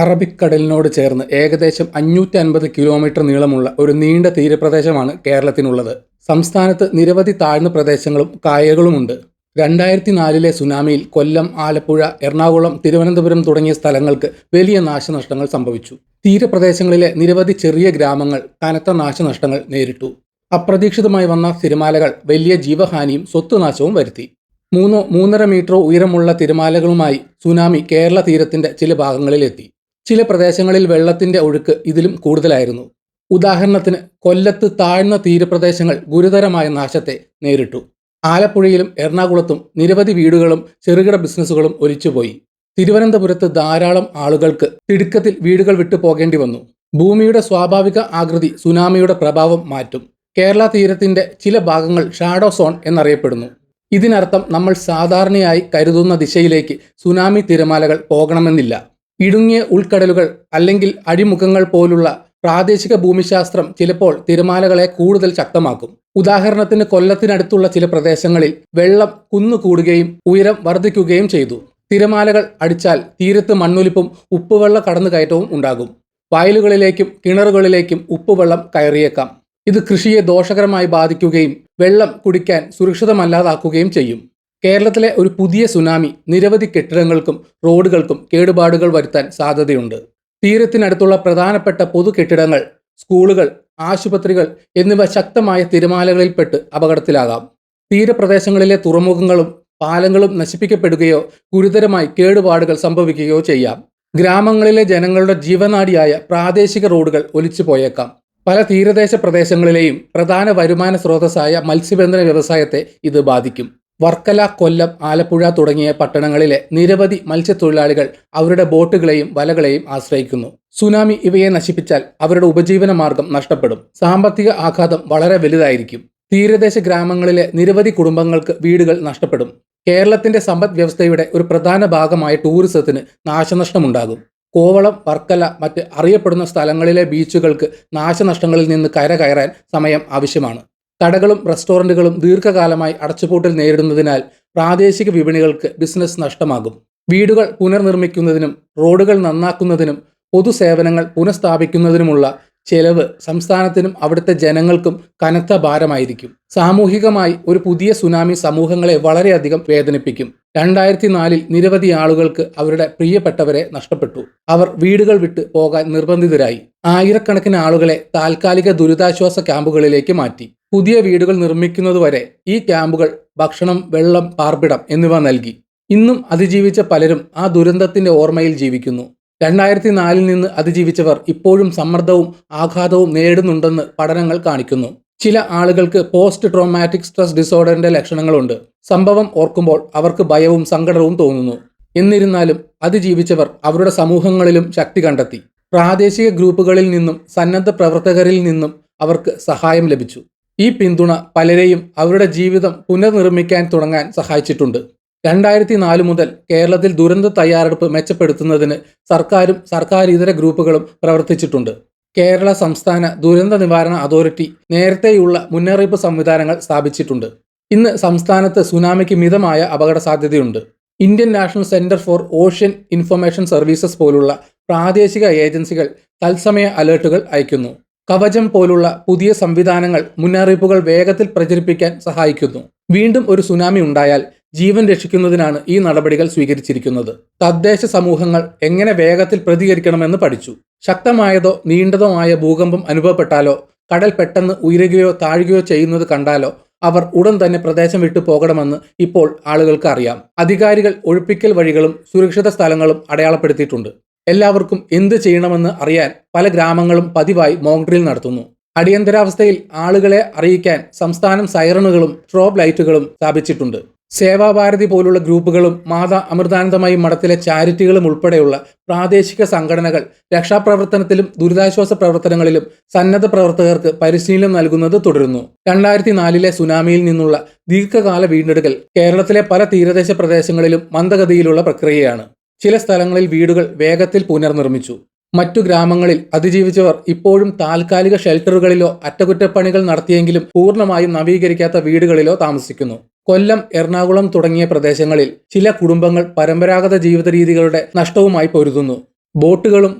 അറബിക്കടലിനോട് ചേർന്ന് ഏകദേശം 550 കിലോമീറ്റർ നീളമുള്ള ഒരു നീണ്ട തീരപ്രദേശമാണ് കേരളത്തിനുള്ളത്. സംസ്ഥാനത്ത് നിരവധി താഴ്ന്ന പ്രദേശങ്ങളും കായലുകളുമുണ്ട്. 2004 സുനാമിയിൽ കൊല്ലം, ആലപ്പുഴ, എറണാകുളം, തിരുവനന്തപുരം തുടങ്ങിയ സ്ഥലങ്ങൾക്ക് വലിയ നാശനഷ്ടങ്ങൾ സംഭവിച്ചു. തീരപ്രദേശങ്ങളിലെ നിരവധി ചെറിയ ഗ്രാമങ്ങൾ കനത്ത നാശനഷ്ടങ്ങൾ നേരിട്ടു. അപ്രതീക്ഷിതമായി വന്ന തിരമാലകൾ വലിയ ജീവഹാനിയും സ്വത്തുനാശവും വരുത്തി. 3-3.5 മീറ്റർ ഉയരമുള്ള തിരമാലകളുമായി സുനാമി കേരള തീരത്തിന്റെ ചില ഭാഗങ്ങളിലെത്തി. ചില പ്രദേശങ്ങളിൽ വെള്ളത്തിന്റെ ഒഴുക്ക് ഇതിലും കൂടുതലായിരുന്നു. ഉദാഹരണത്തിന് കൊല്ലത്ത് താഴ്ന്ന തീരപ്രദേശങ്ങൾ ഗുരുതരമായ നാശത്തെ നേരിട്ടു. ആലപ്പുഴയിലും എറണാകുളത്തും നിരവധി വീടുകളും ചെറുകിട ബിസിനസ്സുകളും ഒലിച്ചുപോയി. തിരുവനന്തപുരത്ത് ധാരാളം ആളുകൾക്ക് തിടുക്കത്തിൽ വീടുകൾ വിട്ടു പോകേണ്ടി വന്നു. ഭൂമിയുടെ സ്വാഭാവിക ആകൃതി സുനാമിയുടെ പ്രഭാവം മാറ്റും. കേരള തീരത്തിന്റെ ചില ഭാഗങ്ങൾ ഷാഡോ സോൺ എന്നറിയപ്പെടുന്നു. ഇതിനർത്ഥം നമ്മൾ സാധാരണയായി കരുതുന്ന ദിശയിലേക്ക് സുനാമി തിരമാലകൾ പോകണമെന്നില്ല. ഇടുങ്ങിയ ഉൾക്കടലുകൾ അല്ലെങ്കിൽ അഴിമുഖങ്ങൾ പോലുള്ള പ്രാദേശിക ഭൂമിശാസ്ത്രം ചിലപ്പോൾ തിരമാലകളെ കൂടുതൽ ശക്തമാക്കും. ഉദാഹരണത്തിന് കൊല്ലത്തിനടുത്തുള്ള ചില പ്രദേശങ്ങളിൽ വെള്ളം കുന്നുകൂടുകയും ഉയരം വർദ്ധിക്കുകയും ചെയ്തു. തിരമാലകൾ അടിച്ചാൽ തീരത്ത് മണ്ണൊലിപ്പും ഉപ്പുവെള്ള കടന്നുകയറ്റവും ഉണ്ടാകും. വയലുകളിലേക്കും കിണറുകളിലേക്കും ഉപ്പുവെള്ളം കയറിയേക്കാം. ഇത് കൃഷിയെ ദോഷകരമായി ബാധിക്കുകയും വെള്ളം കുടിക്കാൻ സുരക്ഷിതമല്ലാതാക്കുകയും ചെയ്യും. കേരളത്തിലെ ഒരു പുതിയ സുനാമി നിരവധി കെട്ടിടങ്ങൾക്കും റോഡുകൾക്കും കേടുപാടുകൾ വരുത്താൻ സാധ്യതയുണ്ട്. തീരത്തിനടുത്തുള്ള പ്രധാനപ്പെട്ട പൊതു കെട്ടിടങ്ങൾ, സ്കൂളുകൾ, ആശുപത്രികൾ എന്നിവ ശക്തമായ തിരമാലകളിൽപ്പെട്ട് അപകടത്തിലാകാം. തീരപ്രദേശങ്ങളിലെ തുറമുഖങ്ങളും പാലങ്ങളും നശിപ്പിക്കപ്പെടുകയോ ഗുരുതരമായി കേടുപാടുകൾ സംഭവിക്കുകയോ ചെയ്യാം. ഗ്രാമങ്ങളിലെ ജനങ്ങളുടെ ജീവനാഡിയായ പ്രാദേശിക റോഡുകൾ ഒലിച്ചു പോയേക്കാം. പല തീരദേശ പ്രദേശങ്ങളിലെയും പ്രധാന വരുമാന സ്രോതസ്സായ മത്സ്യബന്ധന വ്യവസായത്തെ ഇത് ബാധിക്കും. വർക്കല, കൊല്ലം, ആലപ്പുഴ തുടങ്ങിയ പട്ടണങ്ങളിലെ നിരവധി മത്സ്യത്തൊഴിലാളികൾ അവരുടെ ബോട്ടുകളെയും വലകളെയും ആശ്രയിക്കുന്നു. സുനാമി ഇവയെ നശിപ്പിച്ചാൽ അവരുടെ ഉപജീവന മാർഗം നഷ്ടപ്പെടും. സാമ്പത്തിക ആഘാതം വളരെ വലുതായിരിക്കും. തീരദേശ ഗ്രാമങ്ങളിലെ നിരവധി കുടുംബങ്ങൾക്ക് വീടുകൾ നഷ്ടപ്പെടും. കേരളത്തിന്റെ സമ്പദ് വ്യവസ്ഥയുടെ ഒരു പ്രധാന ഭാഗമായ ടൂറിസത്തിന് നാശനഷ്ടമുണ്ടാകും. കോവളം, വർക്കല, മറ്റ് അറിയപ്പെടുന്ന സ്ഥലങ്ങളിലെ ബീച്ചുകൾക്ക് നാശനഷ്ടങ്ങളിൽ നിന്ന് കരകയറാൻ സമയം ആവശ്യമാണ്. കടകളും റെസ്റ്റോറൻറ്റുകളും ദീർഘകാലമായി അടച്ചുപൂട്ടൽ നേരിടുന്നതിനാൽ പ്രാദേശിക വിപണികൾക്ക് ബിസിനസ് നഷ്ടമാകും. വീടുകൾ പുനർനിർമ്മിക്കുന്നതിനും റോഡുകൾ നന്നാക്കുന്നതിനും പൊതുസേവനങ്ങൾ പുനഃസ്ഥാപിക്കുന്നതിനുമുള്ള ചെലവ് സംസ്ഥാനത്തിനും അവിടുത്തെ ജനങ്ങൾക്കും കനത്ത ഭാരമായിരിക്കും. സാമൂഹികമായി ഒരു പുതിയ സുനാമി സമൂഹങ്ങളെ വളരെയധികം വേദനിപ്പിക്കും. 2004 നിരവധി ആളുകൾക്ക് അവരുടെ പ്രിയപ്പെട്ടവരെ നഷ്ടപ്പെട്ടു. അവർ വീടുകൾ വിട്ട് പോകാൻ നിർബന്ധിതരായി. ആയിരക്കണക്കിന് ആളുകളെ താൽക്കാലിക ദുരിതാശ്വാസ ക്യാമ്പുകളിലേക്ക് മാറ്റി. പുതിയ വീടുകൾ നിർമ്മിക്കുന്നതുവരെ ഈ ക്യാമ്പുകൾ ഭക്ഷണം, വെള്ളം, പാർപ്പിടം എന്നിവ നൽകി. ഇന്നും അതിജീവിച്ച പലരും ആ ദുരന്തത്തിന്റെ ഓർമ്മയിൽ ജീവിക്കുന്നു. 2004 നിന്ന് അതിജീവിച്ചവർ ഇപ്പോഴും സമ്മർദ്ദവും ആഘാതവും നേരിടുന്നുണ്ടെന്ന് പഠനങ്ങൾ കാണിക്കുന്നു. ചില ആളുകൾക്ക് പോസ്റ്റ് ട്രോമാറ്റിക് സ്ട്രെസ് ഡിസോർഡറിന്റെ ലക്ഷണങ്ങളുണ്ട്. സംഭവം ഓർക്കുമ്പോൾ അവർക്ക് ഭയവും സങ്കടവും തോന്നുന്നു. എന്നിരുന്നാലും അതിജീവിച്ചവർ അവരുടെ സമൂഹങ്ങളിലും ശക്തി കണ്ടെത്തി. പ്രാദേശിക ഗ്രൂപ്പുകളിൽ നിന്നും സന്നദ്ധ പ്രവർത്തകരിൽ നിന്നും അവർക്ക് സഹായം ലഭിച്ചു. ഈ പിന്തുണ പലരെയും അവരുടെ ജീവിതം പുനർനിർമ്മിക്കാൻ തുടങ്ങാൻ സഹായിച്ചിട്ടുണ്ട്. 2004 മുതൽ കേരളത്തിൽ ദുരന്ത തയ്യാറെടുപ്പ് മെച്ചപ്പെടുത്തുന്നതിന് സർക്കാരും സർക്കാരിതര ഗ്രൂപ്പുകളും പ്രവർത്തിച്ചിട്ടുണ്ട്. കേരള സംസ്ഥാന ദുരന്ത നിവാരണ അതോറിറ്റി നേരത്തെയുള്ള മുന്നറിയിപ്പ് സംവിധാനങ്ങൾ സ്ഥാപിച്ചിട്ടുണ്ട്. ഇന്ന് സംസ്ഥാനത്ത് സുനാമിക്ക് മിതമായ അപകട സാധ്യതയുണ്ട്. Indian national centre for ocean information services പോലുള്ള പ്രാദേശിക ഏജൻസികൾ തത്സമയ അലേർട്ടുകൾ അയക്കുന്നു. കവചം പോലുള്ള പുതിയ സംവിധാനങ്ങൾ മുന്നറിയിപ്പുകൾ വേഗത്തിൽ പ്രചരിപ്പിക്കാൻ സഹായിക്കുന്നു. വീണ്ടും ഒരു സുനാമി ഉണ്ടായാൽ ജീവൻ രക്ഷിക്കുന്നതിനാണ് ഈ നടപടികൾ സ്വീകരിച്ചിരിക്കുന്നത്. തദ്ദേശ സമൂഹങ്ങൾ എങ്ങനെ വേഗത്തിൽ പ്രതികരിക്കണമെന്ന് പഠിച്ചു. ശക്തമായതോ നീണ്ടതോ ആയ ഭൂകമ്പം അനുഭവപ്പെട്ടാലോ കടൽ പെട്ടെന്ന് ഉയരുകയോ താഴുകയോ ചെയ്യുന്നത് കണ്ടാലോ അവർ ഉടൻ തന്നെ പ്രദേശം വിട്ടു പോകണമെന്ന് ഇപ്പോൾ ആളുകൾക്ക് അറിയാം. അധികാരികൾ ഒഴിപ്പിക്കൽ വഴികളും സുരക്ഷിത സ്ഥലങ്ങളും അടയാളപ്പെടുത്തിയിട്ടുണ്ട്. എല്ലാവർക്കും എന്ത് ചെയ്യണമെന്ന് അറിയാൻ പല ഗ്രാമങ്ങളും പതിവായി മോക്ക് ഡ്രിൽ നടത്തുന്നു. അടിയന്തരാവസ്ഥയിൽ ആളുകളെ അറിയിക്കാൻ സംസ്ഥാനം സൈറണുകളും സ്ട്രോബ് ലൈറ്റുകളും സ്ഥാപിച്ചിട്ടുണ്ട്. സേവാഭാരതി പോലുള്ള ഗ്രൂപ്പുകളും മാതാ അമൃതാനന്ദമയി മഠത്തിലെ ചാരിറ്റികളും ഉൾപ്പെടെയുള്ള പ്രാദേശിക സംഘടനകൾ രക്ഷാപ്രവർത്തനത്തിലും ദുരിതാശ്വാസ പ്രവർത്തനങ്ങളിലും സന്നദ്ധ പ്രവർത്തകർക്ക് പരിശീലനം നൽകുന്നത് തുടരുന്നു. 2004 സുനാമിയിൽ നിന്നുള്ള ദീർഘകാല വീണ്ടെടുക്കൽ കേരളത്തിലെ പല തീരദേശ പ്രദേശങ്ങളിലും മന്ദഗതിയിലുള്ള പ്രക്രിയയാണ്. ചില സ്ഥലങ്ങളിൽ വീടുകൾ വേഗത്തിൽ പുനർനിർമ്മിച്ചു. മറ്റു ഗ്രാമങ്ങളിൽ അതിജീവിച്ചവർ ഇപ്പോഴും താൽക്കാലിക ഷെൽട്ടറുകളിലോ അറ്റകുറ്റപ്പണികൾ നടത്തിയെങ്കിലും പൂർണ്ണമായും നവീകരിക്കാത്ത വീടുകളിലോ താമസിക്കുന്നു. കൊല്ലം, എറണാകുളം തുടങ്ങിയ പ്രദേശങ്ങളിൽ ചില കുടുംബങ്ങൾ പരമ്പരാഗത ജീവിത രീതികളുടെ നഷ്ടവുമായി പൊരുതുന്നു. ബോട്ടുകളും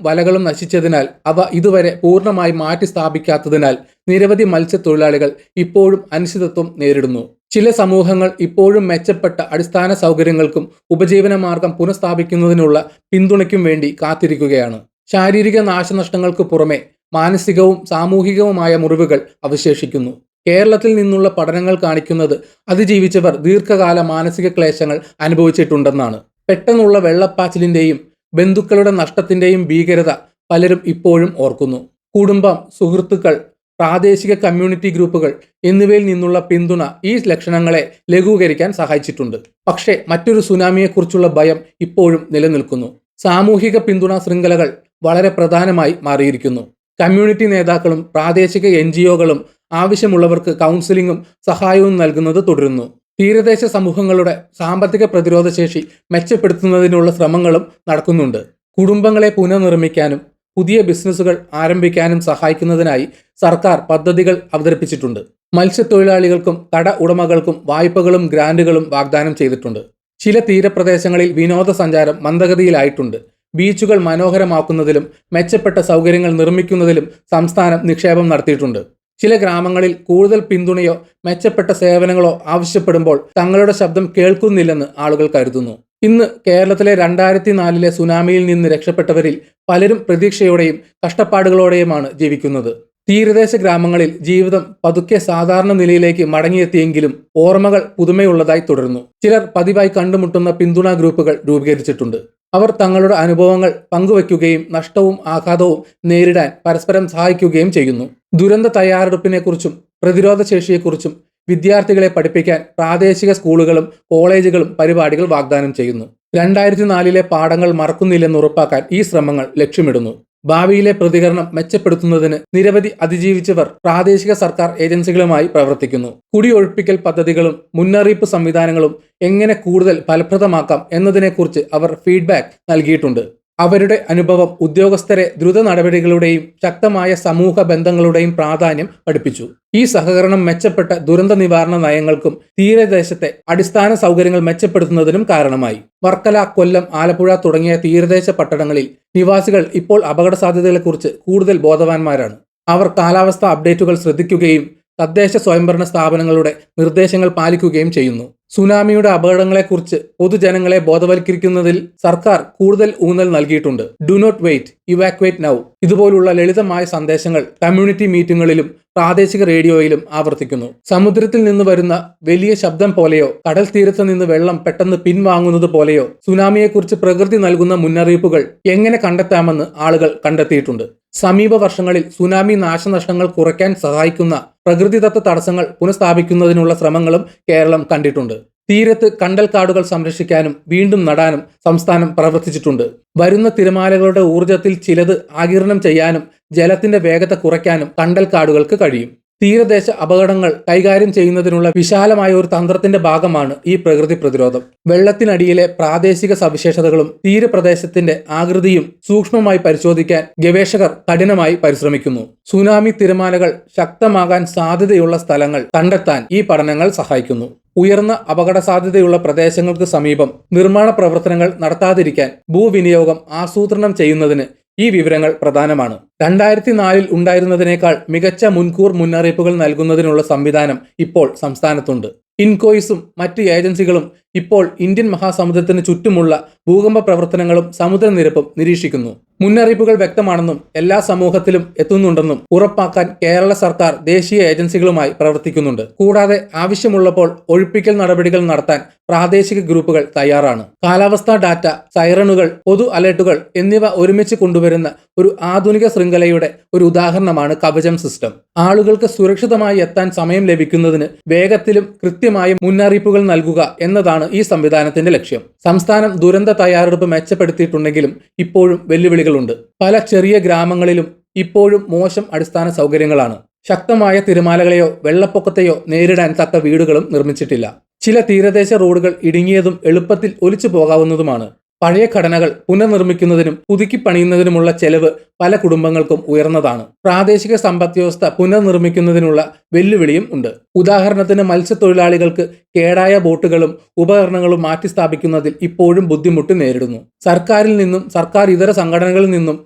വലകളും നശിച്ചതിനാൽ അവ ഇതുവരെ പൂർണ്ണമായി മാറ്റി സ്ഥാപിക്കാത്തതിനാൽ നിരവധി മത്സ്യത്തൊഴിലാളികൾ ഇപ്പോഴും അനിശ്ചിതത്വം നേരിടുന്നു. ചില സമൂഹങ്ങൾ ഇപ്പോഴും മെച്ചപ്പെട്ട അടിസ്ഥാന സൗകര്യങ്ങൾക്കും ഉപജീവനമാർഗം പുനഃസ്ഥാപിക്കുന്നതിനുള്ള പിന്തുണയ്ക്കും വേണ്ടി കാത്തിരിക്കുകയാണ്. ശാരീരിക നാശനഷ്ടങ്ങൾക്ക് പുറമെ മാനസികവും സാമൂഹികവുമായ മുറിവുകൾ അവശേഷിക്കുന്നു. കേരളത്തിൽ നിന്നുള്ള പഠനങ്ങൾ കാണിക്കുന്നത് അതിജീവിച്ചവർ ദീർഘകാല മാനസിക ക്ലേശങ്ങൾ അനുഭവിച്ചിട്ടുണ്ടെന്നാണ്. പെട്ടെന്നുള്ള വെള്ളപ്പാച്ചിലിന്റെയും ബന്ധുക്കളുടെ നഷ്ടത്തിന്റെയും ഭീകരത പലരും ഇപ്പോഴും ഓർക്കുന്നു. കുടുംബം, സുഹൃത്തുക്കൾ, പ്രാദേശിക കമ്മ്യൂണിറ്റി ഗ്രൂപ്പുകൾ എന്നിവയിൽ നിന്നുള്ള പിന്തുണ ഈ ലക്ഷണങ്ങളെ ലഘൂകരിക്കാൻ സഹായിച്ചിട്ടുണ്ട്. പക്ഷേ മറ്റൊരു സുനാമിയെക്കുറിച്ചുള്ള ഭയം ഇപ്പോഴും നിലനിൽക്കുന്നു. സാമൂഹിക പിന്തുണ ശൃംഖലകൾ വളരെ പ്രധാനമായി മാറിയിരിക്കുന്നു. കമ്മ്യൂണിറ്റി നേതാക്കളും പ്രാദേശിക NGOകളും ആവശ്യമുള്ളവർക്ക് കൗൺസിലിംഗും സഹായവും നൽകുന്നത് തുടരുന്നു. തീരദേശ സമൂഹങ്ങളുടെ സാമ്പത്തിക പ്രതിരോധശേഷി മെച്ചപ്പെടുത്തുന്നതിനുള്ള ശ്രമങ്ങളും നടക്കുന്നുണ്ട്. കുടുംബങ്ങളെ പുനർനിർമ്മിക്കാനും പുതിയ ബിസിനസ്സുകൾ ആരംഭിക്കാനും സഹായിക്കുന്നതിനായി സർക്കാർ പദ്ധതികൾ അവതരിപ്പിച്ചിട്ടുണ്ട്. മത്സ്യത്തൊഴിലാളികൾക്കും കട ഉടമകൾക്കും വായ്പകളും ഗ്രാന്റുകളും വാഗ്ദാനം ചെയ്തിട്ടുണ്ട്. ചില തീരപ്രദേശങ്ങളിൽ വിനോദസഞ്ചാരം മന്ദഗതിയിലായിട്ടുണ്ട്. ബീച്ചുകൾ മനോഹരമാക്കുന്നതിലും മെച്ചപ്പെട്ട സൗകര്യങ്ങൾ നിർമ്മിക്കുന്നതിലും സംസ്ഥാനം നിക്ഷേപം നടത്തിയിട്ടുണ്ട്. ചില ഗ്രാമങ്ങളിൽ കൂടുതൽ പിന്തുണയോ മെച്ചപ്പെട്ട സേവനങ്ങളോ ആവശ്യപ്പെടുമ്പോൾ തങ്ങളുടെ ശബ്ദം കേൾക്കുന്നില്ലെന്ന് ആളുകൾ കരുതുന്നു. ഇന്ന് കേരളത്തിലെ 2004 സുനാമിയിൽ നിന്ന് രക്ഷപ്പെട്ടവരിൽ പലരും പ്രതീക്ഷയോടെയും കഷ്ടപ്പാടുകളോടെയുമാണ് ജീവിക്കുന്നത്. തീരദേശ ഗ്രാമങ്ങളിൽ ജീവിതം പതുക്കെ സാധാരണ നിലയിലേക്ക് മടങ്ങിയെത്തിയെങ്കിലും ഓർമ്മകൾ പുതുമയുള്ളതായി തുടരുന്നു. ചിലർ പതിവായി കണ്ടുമുട്ടുന്ന പിന്തുണാ ഗ്രൂപ്പുകൾ രൂപീകരിച്ചിട്ടുണ്ട്. അവർ തങ്ങളുടെ അനുഭവങ്ങൾ പങ്കുവയ്ക്കുകയും നഷ്ടവും ആഘാതവും നേരിടാൻ പരസ്പരം സഹായിക്കുകയും ചെയ്യുന്നു. ദുരന്ത തയ്യാറെടുപ്പിനെക്കുറിച്ചും പ്രതിരോധശേഷിയെക്കുറിച്ചും വിദ്യാർത്ഥികളെ പഠിപ്പിക്കാൻ പ്രാദേശിക സ്കൂളുകളും കോളേജുകളും പരിപാടികൾ വാഗ്ദാനം ചെയ്യുന്നു. 2004 പാഠങ്ങൾ മറക്കുന്നില്ലെന്ന് ഉറപ്പാക്കാൻ ഈ ശ്രമങ്ങൾ ലക്ഷ്യമിടുന്നു. ഭാവിയിലെ പ്രതികരണം മെച്ചപ്പെടുത്തുന്നതിന് നിരവധി അതിജീവിച്ചവർ പ്രാദേശിക സർക്കാർ ഏജൻസികളുമായി പ്രവർത്തിക്കുന്നു. കുടിയൊഴിപ്പിക്കൽ പദ്ധതികളും മുന്നറിയിപ്പ് സംവിധാനങ്ങളും എങ്ങനെ കൂടുതൽ ഫലപ്രദമാക്കാം എന്നതിനെക്കുറിച്ച് അവർ ഫീഡ്ബാക്ക് നൽകിയിട്ടുണ്ട്. അവരുടെ അനുഭവം ഉദ്യോഗസ്ഥരെ ദ്രുത നടപടികളുടെയും ശക്തമായ സമൂഹ ബന്ധങ്ങളുടെയും പ്രാധാന്യം പഠിപ്പിച്ചു. ഈ സഹകരണം മെച്ചപ്പെട്ട ദുരന്ത നിവാരണ നയങ്ങൾക്കും തീരദേശത്തെ അടിസ്ഥാന സൗകര്യങ്ങൾ മെച്ചപ്പെടുത്തുന്നതിനും കാരണമായി. വർക്കല, കൊല്ലം, ആലപ്പുഴ തുടങ്ങിയ തീരദേശ പട്ടണങ്ങളിൽ നിവാസികൾ ഇപ്പോൾ അപകട സാധ്യതകളെക്കുറിച്ച് കൂടുതൽ ബോധവാന്മാരാണ്. അവർ കാലാവസ്ഥാ അപ്ഡേറ്റുകൾ ശ്രദ്ധിക്കുകയും തദ്ദേശ സ്വയംഭരണ സ്ഥാപനങ്ങളുടെ നിർദ്ദേശങ്ങൾ പാലിക്കുകയും ചെയ്യുന്നു. സുനാമിയുടെ അപകടങ്ങളെക്കുറിച്ച് പൊതുജനങ്ങളെ ബോധവൽക്കരിക്കുന്നതിൽ സർക്കാർ കൂടുതൽ ഊന്നൽ നൽകിയിട്ടുണ്ട്. Do not wait, evacuate now ഇതുപോലുള്ള ലളിതമായ സന്ദേശങ്ങൾ കമ്മ്യൂണിറ്റി മീറ്റിംഗുകളിലും പ്രാദേശിക റേഡിയോയിലും ആവർത്തിക്കുന്നു. സമുദ്രത്തിൽ നിന്ന് വരുന്ന വലിയ ശബ്ദം പോലെയോ കടൽ തീരത്ത് നിന്ന് വെള്ളം പെട്ടെന്ന് പിൻവാങ്ങുന്നത് പോലെയോ സുനാമിയെക്കുറിച്ച് പ്രകൃതി നൽകുന്ന മുന്നറിയിപ്പുകൾ എങ്ങനെ കണ്ടെത്താമെന്ന് ആളുകൾ കണ്ടെത്തിയിട്ടുണ്ട്. സമീപ വർഷങ്ങളിൽ സുനാമി നാശനഷ്ടങ്ങൾ കുറയ്ക്കാൻ സഹായിക്കുന്ന പ്രകൃതിദത്ത തടസ്സങ്ങൾ പുനഃസ്ഥാപിക്കുന്നതിനുള്ള ശ്രമങ്ങളും കേരളം കണ്ടിട്ടുണ്ട്. തീരത്ത് കണ്ടൽക്കാടുകൾ സംരക്ഷിക്കാനും വീണ്ടും നടാനും സംസ്ഥാനം പ്രവർത്തിച്ചിട്ടുണ്ട്. വരുന്ന തിരമാലകളുടെ ഊർജത്തിൽ ചിലത് ആഗിരണം ചെയ്യാനും ജലത്തിന്റെ വേഗത കുറയ്ക്കാനും കണ്ടൽക്കാടുകൾക്ക് കഴിയും. തീരദേശ അപകടങ്ങൾ കൈകാര്യം ചെയ്യുന്നതിനുള്ള വിശാലമായ ഒരു തന്ത്രത്തിന്റെ ഭാഗമാണ് ഈ പ്രകൃതി പ്രതിരോധം. വെള്ളത്തിനടിയിലെ പ്രാദേശിക സവിശേഷതകളും തീരപ്രദേശത്തിന്റെ ആകൃതിയും സൂക്ഷ്മമായി പരിശോധിക്കാൻ ഗവേഷകർ കഠിനമായി പരിശ്രമിക്കുന്നു. സുനാമി തിരമാലകൾ ശക്തമാകാൻ സാധ്യതയുള്ള സ്ഥലങ്ങൾ കണ്ടെത്താൻ ഈ പഠനങ്ങൾ സഹായിക്കുന്നു. ഉയർന്ന അപകട സാധ്യതയുള്ള പ്രദേശങ്ങൾക്ക് സമീപം നിർമ്മാണ പ്രവർത്തനങ്ങൾ നടത്താതിരിക്കാൻ ഭൂവിനിയോഗം ആസൂത്രണം ചെയ്യുന്നതിന് ഈ വിവരങ്ങൾ പ്രധാനമാണ്. 2004 ഉണ്ടായിരുന്നതിനേക്കാൾ മികച്ച മുൻകൂർ മുന്നറിയിപ്പുകൾ നൽകുന്നതിനുള്ള സംവിധാനം ഇപ്പോൾ സംസ്ഥാനത്തുണ്ട്. ഇൻകോയ്സും മറ്റ് ഏജൻസികളും ഇപ്പോൾ ഇന്ത്യൻ മഹാസമുദ്രത്തിന് ചുറ്റുമുള്ള ഭൂകമ്പ പ്രവർത്തനങ്ങളും സമുദ്രനിരപ്പും നിരീക്ഷിക്കുന്നു. മുന്നറിയിപ്പുകൾ വ്യക്തമാണെന്നും എല്ലാ സമൂഹത്തിലും എത്തുന്നുണ്ടെന്നും ഉറപ്പാക്കാൻ കേരള സർക്കാർ ദേശീയ ഏജൻസികളുമായി പ്രവർത്തിക്കുന്നുണ്ട്. കൂടാതെ ആവശ്യമുള്ളപ്പോൾ ഒഴിപ്പിക്കൽ നടപടികൾ നടത്താൻ പ്രാദേശിക ഗ്രൂപ്പുകൾ തയ്യാറാണ്. കാലാവസ്ഥാ ഡാറ്റ, സൈറണുകൾ, പൊതു അലേർട്ടുകൾ എന്നിവ ഒരുമിച്ച് കൊണ്ടുവരുന്ന ഒരു ആധുനിക ശൃംഖലയുടെ ഒരു ഉദാഹരണമാണ് കവചം സിസ്റ്റം. ആളുകൾക്ക് സുരക്ഷിതമായി എത്താൻ സമയം ലഭിക്കുന്നതിന് വേഗത്തിലും കൃത്യമായും മുന്നറിയിപ്പുകൾ നൽകുക എന്നതാണ് ഈ സംവിധാനത്തിന്റെ ലക്ഷ്യം. സംസ്ഥാനം ദുരന്ത തയ്യാറെടുപ്പ് മെച്ചപ്പെടുത്തിയിട്ടുണ്ടെങ്കിലും ഇപ്പോഴും വെല്ലുവിളികളുണ്ട്. പല ചെറിയ ഗ്രാമങ്ങളിലും ഇപ്പോഴും മോശം അടിസ്ഥാന സൗകര്യങ്ങളാണ്. ശക്തമായ തിരമാലകളെയോ വെള്ളപ്പൊക്കത്തെയോ നേരിടാൻ തക്ക വീടുകളും നിർമ്മിച്ചിട്ടില്ല. ചില തീരദേശ റോഡുകൾ ഇടുങ്ങിയതും എളുപ്പത്തിൽ ഒലിച്ചു പോകാവുന്നതുമാണ്. പഴയ ഘടനകൾ പുനർനിർമ്മിക്കുന്നതിനും പുതുക്കിപ്പണിയുന്നതിനുമുള്ള ചെലവ് പല കുടുംബങ്ങൾക്കും ഉയർന്നതാണ്. പ്രാദേശിക സമ്പദ് വ്യവസ്ഥ പുനർനിർമ്മിക്കുന്നതിനുള്ള വെല്ലുവിളിയും ഉണ്ട്. ഉദാഹരണത്തിന് മത്സ്യത്തൊഴിലാളികൾക്ക് കേടായ ബോട്ടുകളും ഉപകരണങ്ങളും മാറ്റിസ്ഥാപിക്കുന്നതിൽ ഇപ്പോഴും ബുദ്ധിമുട്ട് നേരിടുന്നു. സർക്കാരിൽ നിന്നും സർക്കാർ ഇതര സംഘടനകളിൽ നിന്നും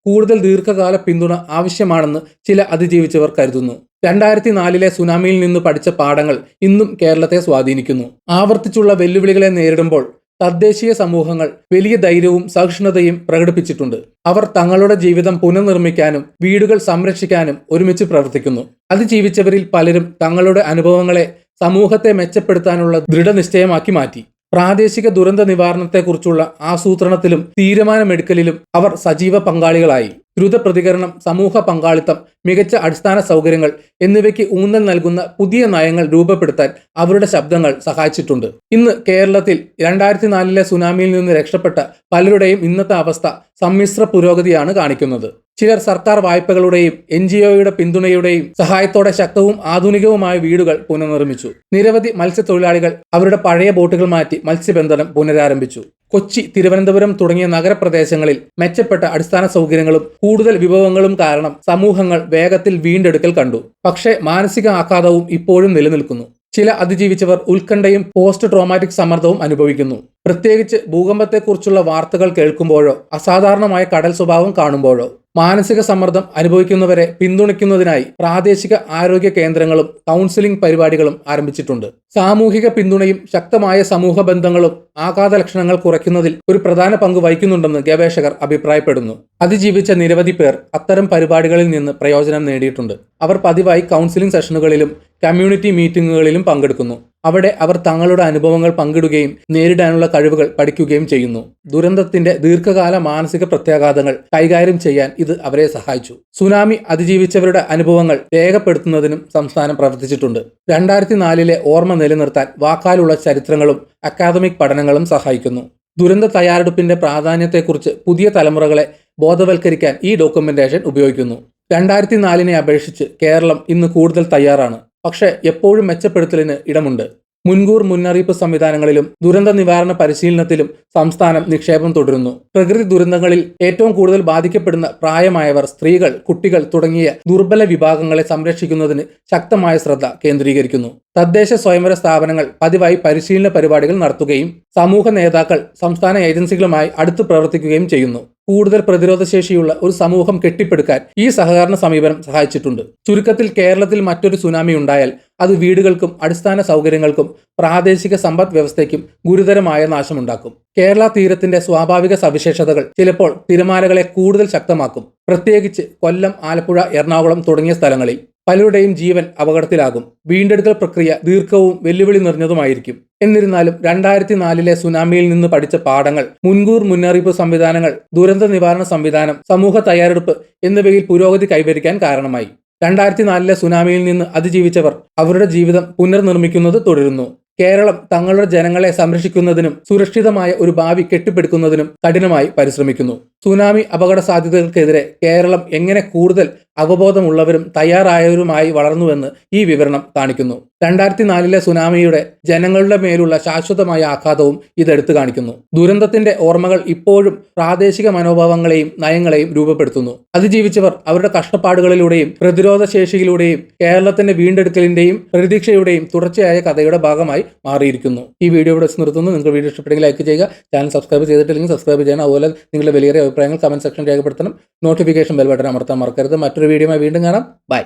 കൂടുതൽ ദീർഘകാല പിന്തുണ ആവശ്യമാണെന്ന് ചില അതിജീവിച്ചവർ കരുതുന്നു. 2004 സുനാമിയിൽ നിന്ന് പഠിച്ച പാഠങ്ങൾ ഇന്നും കേരളത്തെ സ്വാധീനിക്കുന്നു. ആവർത്തിച്ചുള്ള വെല്ലുവിളികളെ നേരിടുമ്പോൾ തദ്ദേശീയ സമൂഹങ്ങൾ വലിയ ധൈര്യവും സഹിഷ്ണുതയും പ്രകടിപ്പിച്ചിട്ടുണ്ട്. അവർ തങ്ങളുടെ ജീവിതം പുനർനിർമ്മിക്കാനും വീടുകൾ സംരക്ഷിക്കാനും ഒരുമിച്ച് പ്രവർത്തിക്കുന്നു. അതിജീവിച്ചവരിൽ പലരും തങ്ങളുടെ അനുഭവങ്ങളെ സമൂഹത്തെ മെച്ചപ്പെടുത്താനുള്ള ദൃഢനിശ്ചയമാക്കി മാറ്റി. പ്രാദേശിക ദുരന്ത നിവാരണത്തെക്കുറിച്ചുള്ള ആസൂത്രണത്തിലും തീരുമാനമെടുക്കലിലും അവർ സജീവ പങ്കാളികളായി. ദ്രുത പ്രതികരണം, സമൂഹ പങ്കാളിത്തം, മികച്ച അടിസ്ഥാന സൗകര്യങ്ങൾ എന്നിവയ്ക്ക് ഊന്നൽ നൽകുന്ന പുതിയ നയങ്ങൾ രൂപപ്പെടുത്താൻ അവരുടെ ശബ്ദങ്ങൾ സഹായിച്ചിട്ടുണ്ട്. ഇന്ന് കേരളത്തിൽ 2004 സുനാമിയിൽ നിന്ന് രക്ഷപ്പെട്ട പലരുടെയും ഇന്നത്തെ അവസ്ഥ സമ്മിശ്ര പുരോഗതിയാണ് കാണിക്കുന്നത്. ചിലർ സർക്കാർ വായ്പകളുടെയും NGOയുടെ പിന്തുണയുടെയും സഹായത്തോടെ ശക്തവും ആധുനികവുമായ വീടുകൾ പുനർനിർമ്മിച്ചു. നിരവധി മത്സ്യത്തൊഴിലാളികൾ അവരുടെ പഴയ ബോട്ടുകൾ മാറ്റി മത്സ്യബന്ധനം പുനരാരംഭിച്ചു. കൊച്ചി, തിരുവനന്തപുരം തുടങ്ങിയ നഗരപ്രദേശങ്ങളിൽ മെച്ചപ്പെട്ട അടിസ്ഥാന സൗകര്യങ്ങളും കൂടുതൽ വിഭവങ്ങളും കാരണം സമൂഹങ്ങൾ വേഗത്തിൽ വീണ്ടെടുക്കൽ കണ്ടു. പക്ഷേ മാനസിക ആഘാതവും ഇപ്പോഴും നിലനിൽക്കുന്നു. ചില അതിജീവിച്ചവർ ഉത്കണ്ഠയും പോസ്റ്റ് ട്രോമാറ്റിക് സമ്മർദ്ദവും അനുഭവിക്കുന്നു. പ്രത്യേകിച്ച് ഭൂകമ്പത്തെക്കുറിച്ചുള്ള വാർത്തകൾ കേൾക്കുമ്പോഴോ അസാധാരണമായ കടൽ സ്വഭാവം കാണുമ്പോഴോ. മാനസിക സമ്മർദ്ദം അനുഭവിക്കുന്നവരെ പിന്തുണയ്ക്കുന്നതിനായി പ്രാദേശിക ആരോഗ്യ കേന്ദ്രങ്ങളും കൗൺസിലിംഗ് പരിപാടികളും ആരംഭിച്ചിട്ടുണ്ട്. സാമൂഹിക പിന്തുണയും ശക്തമായ സമൂഹ ബന്ധങ്ങളും ആഘാത ലക്ഷണങ്ങൾ കുറയ്ക്കുന്നതിൽ ഒരു പ്രധാന പങ്ക് വഹിക്കുന്നുണ്ടെന്ന് ഗവേഷകർ അഭിപ്രായപ്പെടുന്നു. അതിജീവിച്ച നിരവധി പേർ അത്തരം പരിപാടികളിൽ നിന്ന് പ്രയോജനം നേടിയിട്ടുണ്ട്. അവർ പതിവായി കൗൺസിലിംഗ് സെഷനുകളിലും കമ്മ്യൂണിറ്റി മീറ്റിംഗുകളിലും പങ്കെടുക്കുന്നു. അവിടെ അവർ തങ്ങളുടെ അനുഭവങ്ങൾ പങ്കിടുകയും നേരിടാനുള്ള കഴിവുകൾ പഠിക്കുകയും ചെയ്യുന്നു. ദുരന്തത്തിന്റെ ദീർഘകാല മാനസിക പ്രത്യാഘാതങ്ങൾ കൈകാര്യം ചെയ്യാൻ ഇത് അവരെ സഹായിച്ചു. സുനാമി അതിജീവിച്ചവരുടെ അനുഭവങ്ങൾ രേഖപ്പെടുത്തുന്നതിനും സംസ്ഥാനം പ്രവർത്തിച്ചിട്ടുണ്ട്. 2004 ഓർമ്മ നിലനിർത്താൻ വാക്കാലുള്ള ചരിത്രങ്ങളും അക്കാദമിക് പഠനങ്ങളും സഹായിക്കുന്നു. ദുരന്ത തയ്യാറെടുപ്പിന്റെ പ്രാധാന്യത്തെക്കുറിച്ച് പുതിയ തലമുറകളെ ബോധവൽക്കരിക്കാൻ ഈ ഡോക്യുമെന്റേഷൻ ഉപയോഗിക്കുന്നു. 2004 അപേക്ഷിച്ച് കേരളം ഇന്ന് കൂടുതൽ തയ്യാറാണ്. പക്ഷേ എപ്പോഴും മെച്ചപ്പെടുത്തലിന് ഇടമുണ്ട്. മുൻകൂർ മുന്നറിയിപ്പ് സംവിധാനങ്ങളിലും ദുരന്ത നിവാരണ പരിശീലനത്തിലും സംസ്ഥാനം നിക്ഷേപം തുടരുന്നു. പ്രകൃതി ദുരന്തങ്ങളിൽ ഏറ്റവും കൂടുതൽ ബാധിക്കപ്പെടുന്ന പ്രായമായവർ, സ്ത്രീകൾ, കുട്ടികൾ തുടങ്ങിയ ദുർബല വിഭാഗങ്ങളെ സംരക്ഷിക്കുന്നതിന് ശക്തമായ ശ്രദ്ധ കേന്ദ്രീകരിക്കുന്നു. തദ്ദേശ സ്വയംഭരണ സ്ഥാപനങ്ങൾ പതിവായി പരിശീലന പരിപാടികൾ നടത്തുകയും സമൂഹ നേതാക്കൾ സംസ്ഥാന ഏജൻസികളുമായി അടുത്ത് പ്രവർത്തിക്കുകയും ചെയ്യുന്നു. കൂടുതൽ പ്രതിരോധശേഷിയുള്ള ഒരു സമൂഹം കെട്ടിപ്പടുക്കാൻ ഈ സഹകരണ സമീപനം സഹായിച്ചിട്ടുണ്ട്. ചുരുക്കത്തിൽ, കേരളത്തിൽ മറ്റൊരു സുനാമി ഉണ്ടായാൽ അത് വീടുകൾക്കും അടിസ്ഥാന സൗകര്യങ്ങൾക്കും പ്രാദേശിക സമ്പദ് വ്യവസ്ഥയ്ക്കും ഗുരുതരമായ നാശമുണ്ടാക്കും. കേരള തീരത്തിന്റെ സ്വാഭാവിക സവിശേഷതകൾ ചിലപ്പോൾ തിരമാലകളെ കൂടുതൽ ശക്തമാക്കും. പ്രത്യേകിച്ച് കൊല്ലം, ആലപ്പുഴ, എറണാകുളം തുടങ്ങിയ സ്ഥലങ്ങളിൽ പലരുടെയും ജീവൻ അപകടത്തിലാകും. വീണ്ടെടുക്കൽ പ്രക്രിയ ദീർഘവും വെല്ലുവിളി നിറഞ്ഞതുമായിരിക്കും. എന്നിരുന്നാലും 2004 സുനാമിയിൽ നിന്ന് പഠിച്ച പാഠങ്ങൾ, മുൻകൂർ മുന്നറിയിപ്പ് സംവിധാനങ്ങൾ, ദുരന്ത നിവാരണ സംവിധാനം, സമൂഹ തയ്യാറെടുപ്പ് എന്നിവയിൽ പുരോഗതി കൈവരിക്കാൻ കാരണമായി. 2004 സുനാമിയിൽ നിന്ന് അതിജീവിച്ചവർ അവരുടെ ജീവിതം പുനർനിർമ്മിക്കുന്നത് തുടരുന്നു. കേരളം തങ്ങളുടെ ജനങ്ങളെ സംരക്ഷിക്കുന്നതിനും സുരക്ഷിതമായ ഒരു ഭാവി കെട്ടിപ്പടുക്കുന്നതിനും കഠിനമായി പരിശ്രമിക്കുന്നു. സുനാമി അപകട സാധ്യതകൾക്കെതിരെ കേരളം എങ്ങനെ കൂടുതൽ അവബോധമുള്ളവരും തയ്യാറായവരുമായി വളർന്നുവെന്ന് ഈ വിവരണം കാണിക്കുന്നു. 2004 സുനാമിയുടെ ജനങ്ങളുടെ മേലുള്ള ശാശ്വതമായ ആഘാതവും ഇതെടുത്തു കാണിക്കുന്നു. ദുരന്തത്തിന്റെ ഓർമ്മകൾ ഇപ്പോഴും പ്രാദേശിക മനോഭാവങ്ങളെയും നയങ്ങളെയും രൂപപ്പെടുത്തുന്നു. അതിജീവിച്ചവർ അവരുടെ കഷ്ടപ്പാടുകളിലൂടെയും പ്രതിരോധശേഷിയിലൂടെയും കേരളത്തിന്റെ വീണ്ടെടുക്കലിന്റെയും പ്രതീക്ഷയുടെയും തുടർച്ചയായ കഥയുടെ ഭാഗമായി മാറിയിരിക്കുന്നു. ഈ വീഡിയോ ഇവിടെ നിർത്തുന്നു. നിങ്ങൾക്ക് വീഡിയോ ഇഷ്ടപ്പെട്ടെങ്കിൽ ലൈക്ക് ചെയ്യുക. ചാനൽ സബ്സ്ക്രൈബ് ചെയ്തിട്ടില്ലെങ്കിൽ സബ്സ്ക്രൈബ് ചെയ്യണം. അതുപോലെ നിങ്ങളുടെ വലിയ അഭിപ്രായങ്ങൾ കമന്റ് സെക്ഷൻ രേഖപ്പെടുത്തണം. നോട്ടിഫിക്കേഷൻ ബെൽ ബട്ടൺ അമർത്താൻ മറക്കരുത്. മറ്റൊരു വീഡിയോയുമായി വീണ്ടും കാണാം. ബൈ.